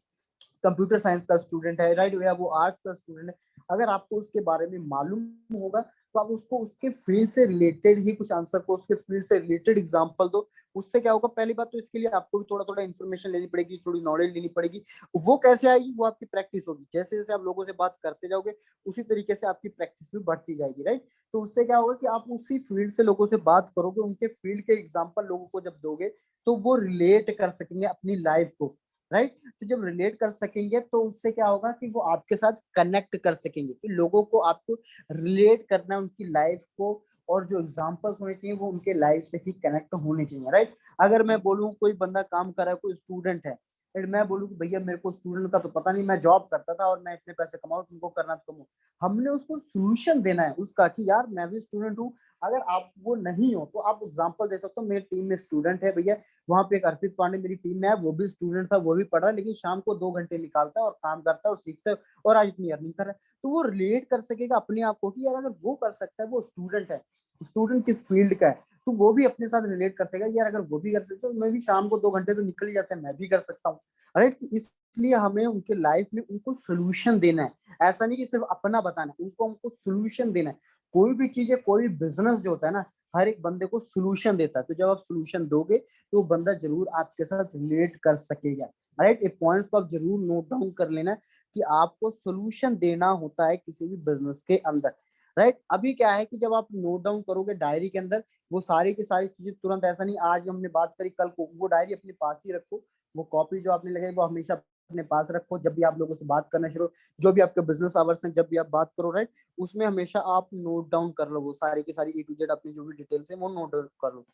कंप्यूटर साइंस का स्टूडेंट है, राइट, या वो आर्ट्स का स्टूडेंट है, अगर आपको उसके बारे में मालूम होगा, तो आप उसको उसके फील्ड से रिलेटेड ही कुछ आंसर को, उसके फील्ड से रिलेटेड एग्जांपल दो। उससे क्या होगा, पहली बात तो इसके लिए आपको भी थोड़ा थोड़ा इन्फॉर्मेशन लेनी पड़ेगी, थोड़ी नॉलेज लेनी पड़ेगी। वो कैसे आएगी, वो आपकी प्रैक्टिस होगी, जैसे जैसे आप लोगों से बात करते जाओगे, उसी तरीके से आपकी प्रैक्टिस भी बढ़ती जाएगी, राइट। तो उससे क्या होगा कि आप उसी फील्ड से लोगों से बात करोगे, उनके फील्ड के एग्जाम्पल लोगों को जब दोगे, तो वो रिलेट कर सकेंगे अपनी लाइफ को, राइट। तो जब रिलेट कर सकेंगे, तो उससे क्या होगा कि वो आपके साथ कनेक्ट कर सकेंगे, कि लोगों को आपको रिलेट करना है उनकी लाइफ को, और जो एग्जांपल्स होने चाहिए वो उनके लाइफ से ही कनेक्ट होने चाहिए, राइट। अगर मैं बोलूँ कोई बंदा काम कर रहा है, कोई स्टूडेंट है, फिर मैं बोलूँ कि भैया मेरे को स्टूडेंट का तो पता नहीं, मैं जॉब करता था और मैं इतने पैसे कमाऊँ, तुमको करना तो कमाओ। हमने उसको सोल्यूशन देना है उसका, कि यार मैं भी स्टूडेंट हूँ, अगर आप वो नहीं हो तो आप एग्जाम्पल दे सकते हो, मेरी टीम में स्टूडेंट है भैया, वहां पे एक अर्पित पांडे मेरी टीम में है, वो भी स्टूडेंट था, वो भी पढ़ रहा है, लेकिन शाम को 2 घंटे निकालता है और काम करता है और सीखता है, और आज इतनी अर्निंग कर रहा है। तो वो रिलेट कर सकेगा अपने आप को कि यार अगर वो कर सकता है, वो स्टूडेंट है, स्टूडेंट किस फील्ड का है, तो वो भी अपने साथ रिलेट कर सकेगा, यार अगर वो भी कर सकते तो मैं भी शाम को 2 घंटे तो निकल ही जाते हैं, मैं भी कर सकता हूँ, राइट। इसलिए हमें उनके लाइफ में उनको सोल्यूशन देना है, ऐसा नहीं कि सिर्फ अपना बताना है, उनको हमको सोल्यूशन देना है। कोई भी चीज है, कोई बिजनेस जो होता है ना, हर एक बंदे को सोल्यूशन देता है, तो जब आप सोल्यूशन दोगे, तो बंदा जरूर आपके साथ रिलेट कर सकेगा, राइट। ये पॉइंट्स को आप जरूर नोट डाउन कर लेना कि आपको सोल्यूशन देना होता है किसी भी बिजनेस के अंदर, राइट। अभी क्या है कि जब आप नोट डाउन करोगे डायरी के अंदर, वो सारी की सारी चीजें तुरंत, ऐसा नहीं आज हमने बात करी कल को, वो डायरी अपने पास ही रखो, वो कॉपी जो आपने लगाई वो हमेशा अपने पास रखो, जब भी आप लोगों से बात करना शुरू, जो भी आपके बिजनेस आवर्स हैं, जब भी आप बात करो, राइट, उसमें हमेशा आप नोट डाउन कर लो, वो सारी की सारी A to Z अपनी जो भी डिटेल्स है वो नोट डाउन कर लो।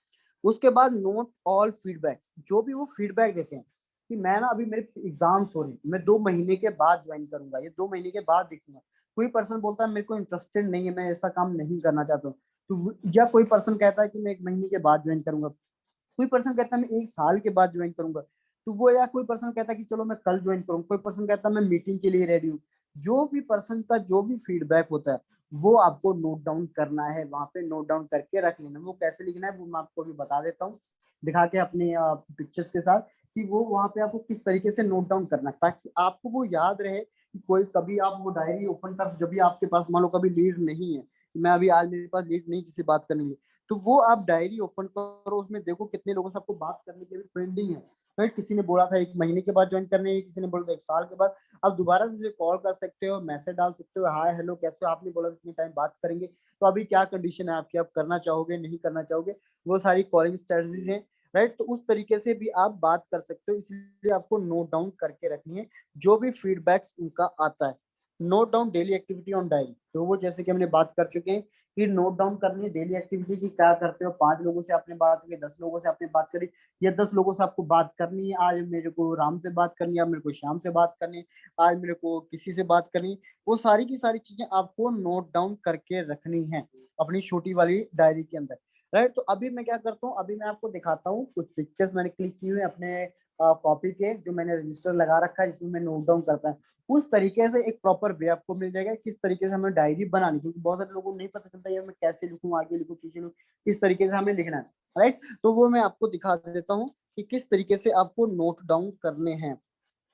उसके बाद नोट ऑल फीडबैक्स, जो भी वो फीडबैक देते हैं, कि मैं ना अभी मेरे एग्जाम्स हो रहे हैं, मैं 2 महीने के बाद ज्वाइन करूंगा, ये 2 महीने के बाद देखूंगा। कोई पर्सन बोलता है मेरे को इंटरेस्टेड नहीं है, मैं ऐसा काम नहीं करना चाहता हूँ, तो या कोई पर्सन कहता है कि मैं 1 महीने के बाद ज्वाइन करूंगा, कोई पर्सन कहता है मैं 1 साल के बाद ज्वाइन करूंगा, तो वो, या कोई पर्सन कहता है कि चलो मैं कल ज्वाइन करूंगा, कोई पर्सन कहता है मैं मीटिंग के लिए रेडी हूँ। जो भी पर्सन का जो भी फीडबैक होता है, वो आपको नोट डाउन करना है, वहां पे नोट डाउन करके रख लेना। वो कैसे लिखना है वो मैं आपको भी बता देता हूँ, दिखा के अपने पिक्चर्स के साथ, कि वो वहां पे आपको किस तरीके से नोट डाउन करना है, ताकि आपको वो याद रहे कि कोई कभी आप वो डायरी ओपन कर, जब भी आपके पास मान लो कभी लीड नहीं है, मैं अभी आज मेरे पास लीड नहीं किसी बात करने के लिए, तो वो आप डायरी ओपन करो, उसमें देखो कितने लोगों से आपको बात करने के लिए पेंडिंग है, राइट। किसी ने बोला था 1 महीने के बाद ज्वाइन करने, किसी ने बोला था 1 साल के बाद। आप दोबारा से कॉल कर सकते हो, मैसेज डाल सकते हो, हाय हेलो कैसे हो, आपने बोला इतने टाइम बात करेंगे, तो अभी क्या कंडीशन है आपकी, आप करना चाहोगे नहीं करना चाहोगे, वो सारी कॉलिंग स्ट्रेटजीज हैं। राइट। तो उस तरीके से भी आप बात कर सकते हो, इसलिए आपको नोट डाउन करके रखनी है जो भी फीडबैक्स उनका आता है। Note down daily activity on diary, तो वो जैसे कि हमने बात कर चुके हैं कि नोट डाउन करनी है डेली एक्टिविटी की, क्या करते हो, 5 लोगों से आपने बात की, 10 लोगों से आपने बात करी, या 10 लोगों से आपको बात करनी है, आज मेरे को राम से बात करनी है, आज मेरे को श्याम से बात करनी है, आज मेरे को किसी से बात करनी है, वो सारी की सारी चीजें आपको नोट डाउन करके रखनी है अपनी छोटी वाली डायरी के अंदर, राइट। तो अभी मैं क्या करता हूँ, अभी मैं आपको दिखाता हूँ कुछ पिक्चर्स मैंने क्लिक की हुई है अपने कॉपी के, जो मैंने रजिस्टर लगा रखा है जिसमें मैं नोट डाउन करता है। उस तरीके से एक प्रॉपर वे आपको मिल जाएगा किस तरीके से हमें डायरी बनानी, क्योंकि बहुत सारे लोगों को नहीं पता चलता यार मैं कैसे लिखूं, आगे लिखूं पीछे लिखूं, किस तरीके से हमें लिखना है, राइट। तो वो मैं आपको दिखा देता हूँ कि किस तरीके से आपको नोट डाउन करने हैं।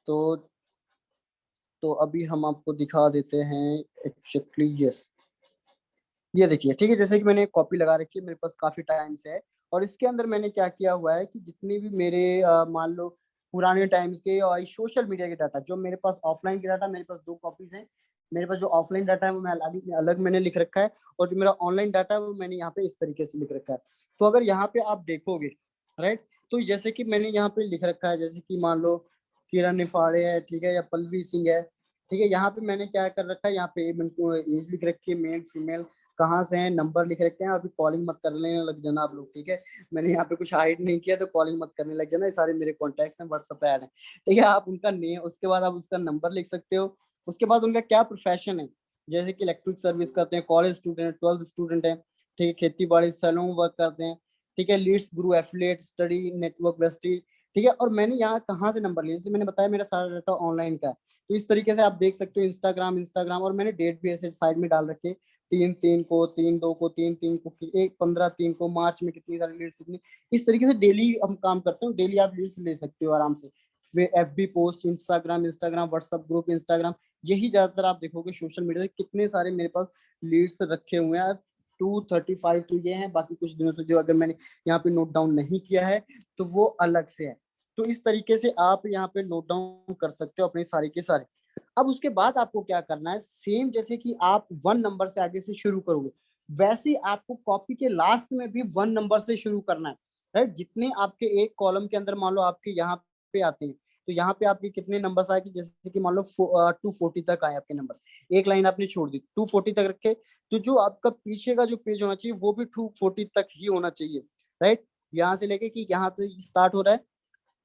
तो अभी हम आपको दिखा देते हैं एक्जेक्टली, यस, ये देखिए, ठीक है, जैसे कि मैंने कॉपी लगा रखी है मेरे पास काफी टाइम से है, और इसके अंदर मैंने क्या किया हुआ है कि जितने भी मेरे मान लो पुराने टाइम्स के और सोशल मीडिया के डाटा, जो मेरे पास ऑफलाइन के डाटा, मेरे पास 2 कॉपीज हैं। मेरे पास जो ऑफलाइन डाटा है वो मैं अलग अलग मैंने लिख रखा है, और जो मेरा ऑनलाइन डाटा है वो मैंने यहाँ पे इस तरीके से लिख रखा है। तो अगर यहाँ पे आप देखोगे, राइट, तो जैसे कि मैंने यहाँ पे लिख रखा है, जैसे कि मान लो किरण निफाड़े है, ठीक है, या पल्लवी सिंह है, ठीक है, यहाँ पे मैंने क्या कर रखा है, यहाँ पे एज लिख रखी है, मेल फीमेल, कहाँ से हैं, नंबर लिख रखे हैं। अभी कॉलिंग मत करने लग जाना आप लोग, ठीक है, मैंने यहाँ पे कुछ हाइड नहीं किया, तो कॉलिंग मत करने लग जाना, ये सारे मेरे कॉन्टैक्ट्स हैं, व्हाट्सएप पे ऐड है, ठीक है। आप उनका नेम, उसके बाद आप उसका नंबर लिख सकते हो, उसके बाद उनका क्या प्रोफेशन है, जैसे कि इलेक्ट्रिक सर्विस करते हैं, कॉलेज स्टूडेंट, 12th स्टूडेंट है, ठीक है, खेती बाड़ी सैलून वर्क करते हैं, ठीक है, लीड्स गुरु एफिलिएट स्टडी नेटवर्क वेस्टी, ठीक है। और मैंने यहाँ कहाँ से नंबर लिया, जैसे मैंने बताया मेरा सारा डाटा ऑनलाइन का है, तो इस तरीके से आप देख सकते हो इंस्टाग्राम इंस्टाग्राम, और मैंने डेट भी ऐसे साइड में डाल रखी है, 3/3 को, 3/2 को, 3/3 को, 1/15/3 को, मार्च में कितनी सारी लीड्स, कितनी, इस तरीके से डेली हम काम करते हैं, डेली आप लीड्स ले सकते हो आराम से। फिर FB post, Instagram Instagram, WhatsApp group Instagram, यही ज्यादातर आप देखोगे सोशल मीडिया से कितने सारे मेरे पास लीड्स रखे हुए हैं। 235 तो ये हैं, बाकी कुछ दिनों से जो अगर मैंने यहाँ पे नोट डाउन नहीं किया है तो वो अलग से है। तो इस तरीके से आप यहाँ पे नोट डाउन कर सकते हो अपने सारे के सारे। अब उसके बाद आपको क्या करना है, सेम जैसे कि आप 1 नंबर से आगे से शुरू करोगे, वैसे ही आपको कॉपी के लास्ट में भी 1 नंबर से शुरू करना है, राइट। जितने आपके एक कॉलम के अंदर मान लो आपके यहाँ पे आते हैं, तो यहाँ पे आपके कितने नंबर आए, कि जैसे कि मान लो 240 तक आए आपके नंबर, एक लाइन आपने छोड़ दी, 240 तक रखे, तो जो आपका पीछे का जो पेज होना चाहिए वो भी 240 तक ही होना चाहिए, राइट। यहाँ से लेके कि यहाँ से स्टार्ट हो रहा है,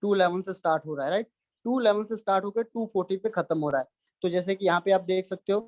211 से स्टार्ट हो रहा है, राइट, 211 से स्टार्ट होकर 240 पे खत्म हो रहा है। तो जैसे कि यहाँ पे आप देख सकते हो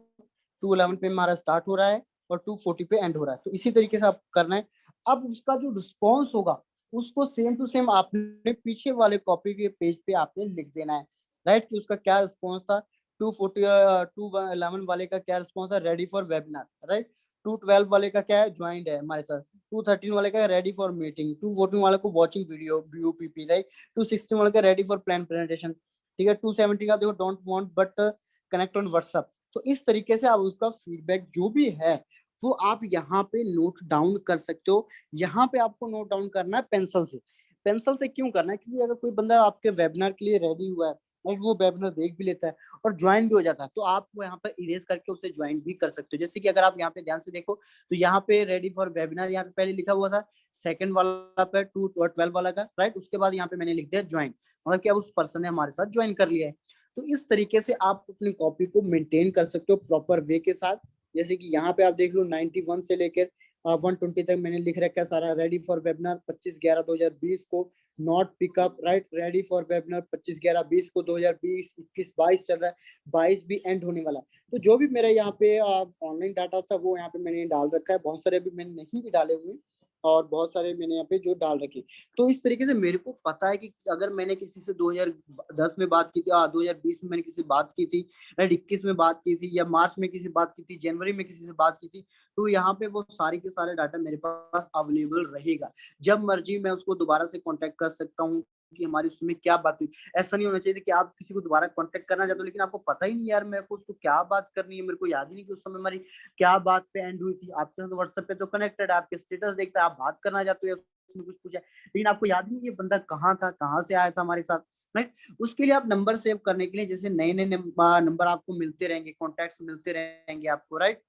211 पे हमारा स्टार्ट हो रहा है और 240 पे एंड हो रहा है, तो इसी तरीके से आप करना है। अब उसका जो रिस्पॉन्स होगा उसको सेम टू सेम आपने पीछे वाले कॉपी के पेज पे आपने लिख देना है, राइट, कि उसका क्या रिस्पॉन्स था, 211 वाले का क्या रिस्पॉन्स था, रेडी फॉर वेबिनार, राइट, 212 वाले का क्या है, ज्वाइंट है हमारे साथ, 213 वाले का रेडी फॉर मीटिंग, 214 वाले को वॉचिंग वीडियो BOPP, राइट, 216 वाले का रेडी फॉर प्लान प्रेजेंटेशन, ठीक है, 270 का देखो don't want but connect on WhatsApp. तो इस तरीके से आप उसका फीडबैक जो भी है वो आप यहाँ पे नोट डाउन कर सकते हो। यहाँ पे आपको नोट डाउन करना है पेंसिल से। पेंसिल से क्यों करना है, क्योंकि अगर कोई बंदा आपके वेबिनार के लिए रेडी हुआ है और वो वेबिनार देख भी लेता है और ज्वाइन भी हो जाता है, तो आप वो यहाँ पर इरेज करके उसे ज्वाइन भी कर सकते हो। जैसे कि अगर आप यहाँ पे ध्यान से देखो तो यहाँ पे रेडी फॉर वेबिनार यहाँ पे पहले लिखा हुआ था, सेकंड वाला पे 212 वाला का, राइट, उसके बाद यहाँ पे मैंने लिख दिया ज्वाइन, मतलब कि अब उस पर्सन ने हमारे साथ ज्वाइन कर लिया है। तो इस तरीके से आप अपनी कॉपी को मेंटेन कर सकते हो प्रॉपर वे के साथ। जैसे कि यहाँ पे आप देख लो 91 से लेकर 120 तक मैंने लिख रखा है सारा, रेडी फॉर वेबिनार 25/11/2020 को, not pickup, right, ready for webinar 25/11/20 को, 2020 21 22 चल रहा है, 22 भी एंड होने वाला है। तो जो भी मेरा यहाँ पे ऑनलाइन डाटा था वो यहाँ पे मैंने डाल रखा है, बहुत सारे अभी मैंने नहीं भी डाले हुए और बहुत सारे मैंने यहाँ पे जो डाल रखे। तो इस तरीके से मेरे को पता है कि अगर मैंने किसी से 2010 में बात की थी, 2020 में मैंने किसी से बात की थी, राइट, 21 में बात की थी, या मार्च में किसी से बात की थी, जनवरी में किसी से बात की थी, तो यहाँ पे वो सारी के सारे डाटा मेरे पास अवेलेबल रहेगा। जब मर्जी मैं उसको दोबारा से कांटेक्ट कर सकता हूँ कि हमारी उसमें क्या बात हुई। ऐसा नहीं होना चाहिए कि आप किसी को दोबारा कांटेक्ट करना चाहते हो लेकिन आपको पता ही नहीं यार मेरे को उसको क्या बात करनी है, मेरे को याद ही नहीं कि उस समय हमारी क्या बात पे एंड हुई थी। आपके साथ व्हाट्सएप पे तो कनेक्टेड है, आपके स्टेटस देखता है, आप बात करना चाहते हो, उसमें कुछ पूछा लेकिन आपको याद नहीं ये बंदा कहाँ था, कहाँ से आया था हमारे साथ, राइट। उसके लिए आप नंबर सेव करने के लिए जैसे नए नए नंबर आपको मिलते रहेंगे, कॉन्टेक्ट्स मिलते रहेंगे आपको, राइट,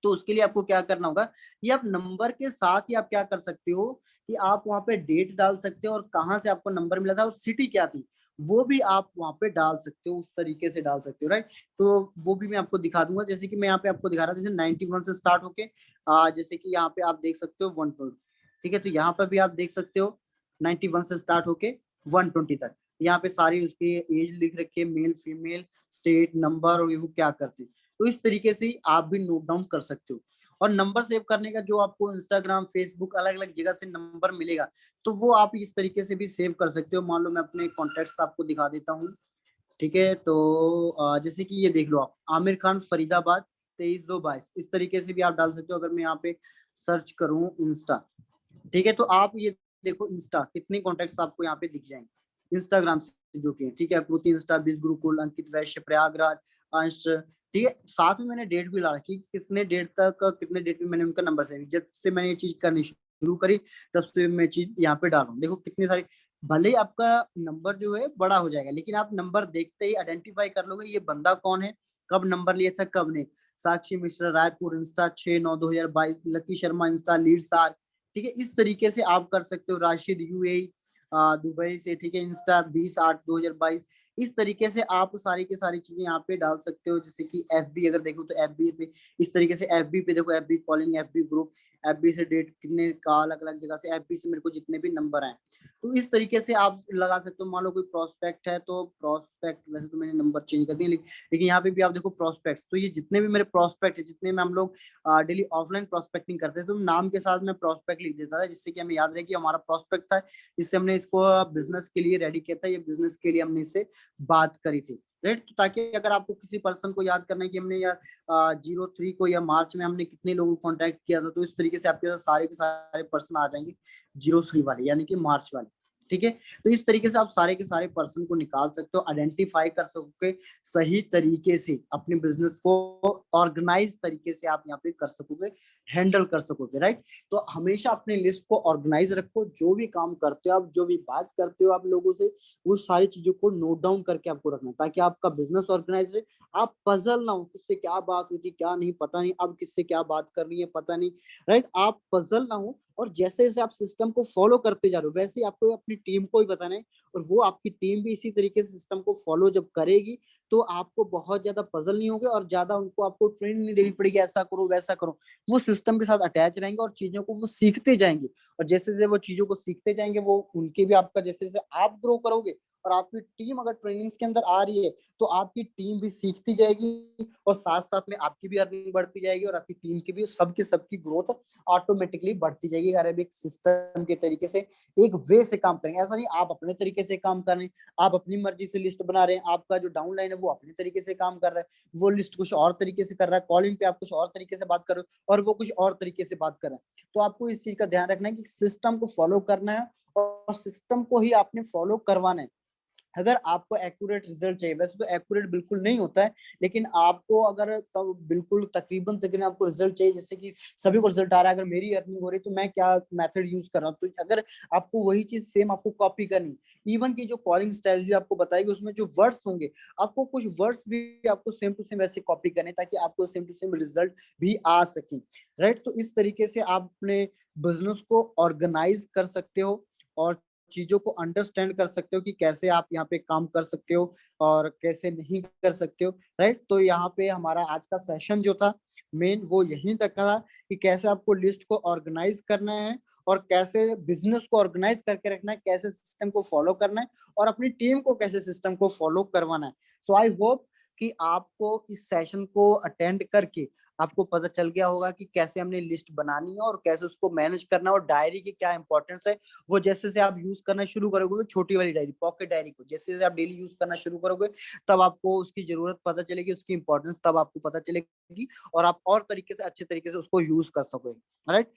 तो उसके लिए आपको क्या करना होगा, ये आप नंबर के साथ ही आप क्या कर सकते हो कि आप वहां पे डेट डाल सकते हो और कहाँ से आपको नंबर मिला था और सिटी क्या थी वो भी आप वहां पे डाल सकते हो, उस तरीके से डाल सकते हो, राइट। तो वो भी मैं आपको दिखा दूंगा, जैसे कि मैं यहाँ पे आपको दिखा रहा था, जैसे 91 से स्टार्ट होके जैसे कि यहाँ पे आप देख सकते हो 120, ठीक है। तो यहाँ पर भी आप देख सकते हो 91 से स्टार्ट होके 120 तक, यहाँ पे सारी उसकी एज लिख रखी है, मेल फीमेल स्टेट नंबर और ये वो क्या करते हैं। तो इस तरीके से आप भी नोट डाउन कर सकते हो। और नंबर सेव करने का जो आपको इंस्टाग्राम फेसबुक अलग अलग जगह से नंबर मिलेगा, तो वो आप इस तरीके से भी सेव कर सकते हो। मान लो मैं अपने कॉन्टेक्ट्स आपको दिखा देता हूँ, ठीक है। तो जैसे कि ये देख लो आप, आमिर खान फरीदाबाद 23/2/22, इस तरीके से भी आप डाल सकते हो। अगर मैं यहाँ पे सर्च करूँ इंस्टा, ठीक है, तो आप ये देखो इंस्टा कितने कॉन्टेक्ट्स आपको यहाँ पे दिख जाएंगे इंस्टाग्राम से जो कि है, ठीक है। आकृति इंस्टा, बीस गुरुकुल, अंकित वैश्य, प्रयागराज, अंश, ठीक है। साथ में मैंने डेट भी ला रखी, कितने डेट तक कितने डेट में मैंने उनका नंबर सेव, जब से मैंने ये चीज करनी शुरू करी तब से मैं चीज यहाँ पे डाल रहा हूँ। देखो कितनी सारी, भले ही आपका नंबर जो है बड़ा हो जाएगा, लेकिन आप नंबर देखते ही आइडेंटिफाई कर लोगे ये बंदा कौन है, कब नंबर लिया था कब नहीं। साक्षी मिश्रा रायपुर इंस्टा 6/9/2022, लकी शर्मा इंस्टा लीड सार, ठीक है। इस तरीके से आप कर सकते हो। राशिद यूएई दुबई से, ठीक है, इंस्टा 20/8/2022। इस तरीके से आप सारी की सारी चीजें यहाँ पे डाल सकते हो। जैसे कि एफबी अगर देखो तो एफबी पे इस तरीके से, एफबी पे देखो FB calling, FB group, FB से डेट कितने का अलग अलग जगह से, एफबी से मेरे को जितने भी नंबर आए, तो इस तरीके से आप लगा सकते हो। मान लो कोई प्रोस्पेक्ट है तो प्रोस्पेक्ट, वैसे तो मैंने नंबर चेंज कर दिया, लेकिन यहाँ पे भी आप देखो प्रोस्पेक्ट्स, तो ये जितने भी मेरे प्रोस्पेक्ट है, जितने में हम लोग डेली ऑफलाइन प्रोस्पेक्टिंग करते थे, तो नाम के साथ मैं प्रोस्पेक्ट लिख देता था, जिससे कि हमें याद रहे कि हमारा प्रोस्पेक्ट था, जिससे हमने इसको बिजनेस के लिए रेडी किया था, ये बिजनेस के लिए हमने इससे बात करी थी, राइट। तो ताकि अगर आपको किसी पर्सन को याद करना है कि हमने या 03 को या मार्च में हमने कितने लोगों को कॉन्टेक्ट किया था, तो इस तरीके से आपके साथ सारे के सारे पर्सन आ जाएंगे 03 वाले, यानी कि मार्च वाले, ठीक है। तो इस तरीके से आप सारे के सारे पर्सन को निकाल सकते हो, आइडेंटिफाई कर सकोगे सही तरीके से, अपने बिजनेस को ऑर्गेनाइज तरीके से आप यहाँ पे कर सकोगे, हैंडल कर सकोगे, राइट। तो हमेशा अपनी लिस्ट को ऑर्गेनाइज रखो, जो भी काम करते हो आप, जो भी बात करते हो आप लोगों से, वो सारी चीजों को नोट डाउन करके आपको रखना, ताकि आपका बिजनेस ऑर्गेनाइज रहे। आप पजल ना हो, किससे क्या बात हुई थी क्या नहीं पता नहीं, अब किससे क्या बात करनी है पता नहीं, राइट। आप पजल ना हो, और जैसे जैसे आप सिस्टम को फॉलो करते जा रहे हो, वैसे ही आपको अपनी टीम को भी बताना है, और वो आपकी टीम भी इसी तरीके से सिस्टम को फॉलो जब करेगी, तो आपको बहुत ज्यादा पजल नहीं होगे, और ज्यादा उनको आपको ट्रेनिंग नहीं देनी पड़ेगी, ऐसा करो वैसा करो। वो सिस्टम के साथ अटैच रहेंगे और चीजों को वो सीखते जाएंगे, और जैसे जैसे वो चीजों को सीखते जाएंगे, वो उनके भी आपका, जैसे जैसे आप ग्रो करोगे और आपकी टीम अगर ट्रेनिंग्स के अंदर आ रही है, तो आपकी टीम भी सीखती जाएगी, और साथ साथ में आपकी भी अर्निंग बढ़ती जाएगी, और आपकी टीम की भी, सबकी सबकी ग्रोथ ऑटोमेटिकली बढ़ती जाएगी। अगर आप एक सिस्टम के तरीके से, एक वे से काम करेंगे, ऐसा नहीं आप अपने तरीके से काम कर रहे हैं, आप अपनी मर्जी से लिस्ट बना रहे हैं, आपका जो डाउनलाइन है वो अपने तरीके से काम कर रहा है, वो लिस्ट कुछ और तरीके से कर रहा है, कॉलिंग पे आप कुछ और तरीके से बात कर रहे हो और वो कुछ और तरीके से बात कर रहा है। तो आपको इस चीज का ध्यान रखना है कि सिस्टम को फॉलो करना है, और सिस्टम को ही आपने फॉलो करवाना है। अगर आपको एक्यूरेट रिजल्ट चाहिए, वैसे तो एक्यूरेट बिल्कुल नहीं होता है, लेकिन आपको अगर तब बिल्कुल तकरीबन तकरीबन आपको रिजल्ट चाहिए, जैसे कि सभी को रिजल्ट आ रहा है, अगर मेरी अर्निंग हो रही है तो मैं क्या मेथड यूज कर रहा हूँ, तो अगर आपको वही चीज सेम आपको कॉपी करनी, इवन की जो कॉलिंग स्ट्रेटजी आपको बताएगी उसमें जो वर्ड्स होंगे, आपको कुछ वर्ड्स भी आपको सेम टू सेम वैसे कॉपी करने, ताकि आपको सेम टू सेम रिजल्ट भी आ सके, राइट। तो इस तरीके से आप अपने बिजनेस को ऑर्गेनाइज कर सकते हो, और चीजों को अंडरस्टैंड कर सकते हो कि कैसे आप यहाँ पे काम कर सकते हो और कैसे नहीं कर सकते हो, राइट। तो यहाँ पे हमारा आज का सेशन जो था मेन, वो यहीं तक था कि कैसे आपको लिस्ट को ऑर्गेनाइज करना है, और कैसे बिजनेस को ऑर्गेनाइज करके रखना है, कैसे सिस्टम को फॉलो करना है, और अपनी टीम को कैसे सिस्टम को फॉलो करवाना है। सो आई होप कि आपको इस सेशन को अटेंड करके आपको पता चल गया होगा कि कैसे हमने लिस्ट बनानी है और कैसे उसको मैनेज करना है, और डायरी की क्या इंपॉर्टेंस है। वो जैसे जैसे आप यूज करना शुरू करोगे, वो छोटी वाली डायरी, पॉकेट डायरी को जैसे जैसे आप डेली यूज करना शुरू करोगे, तब आपको उसकी जरूरत पता चलेगी, उसकी इंपॉर्टेंस तब आपको पता चलेगी, और आप और तरीके से अच्छे तरीके से उसको यूज कर सकोगे, राइट।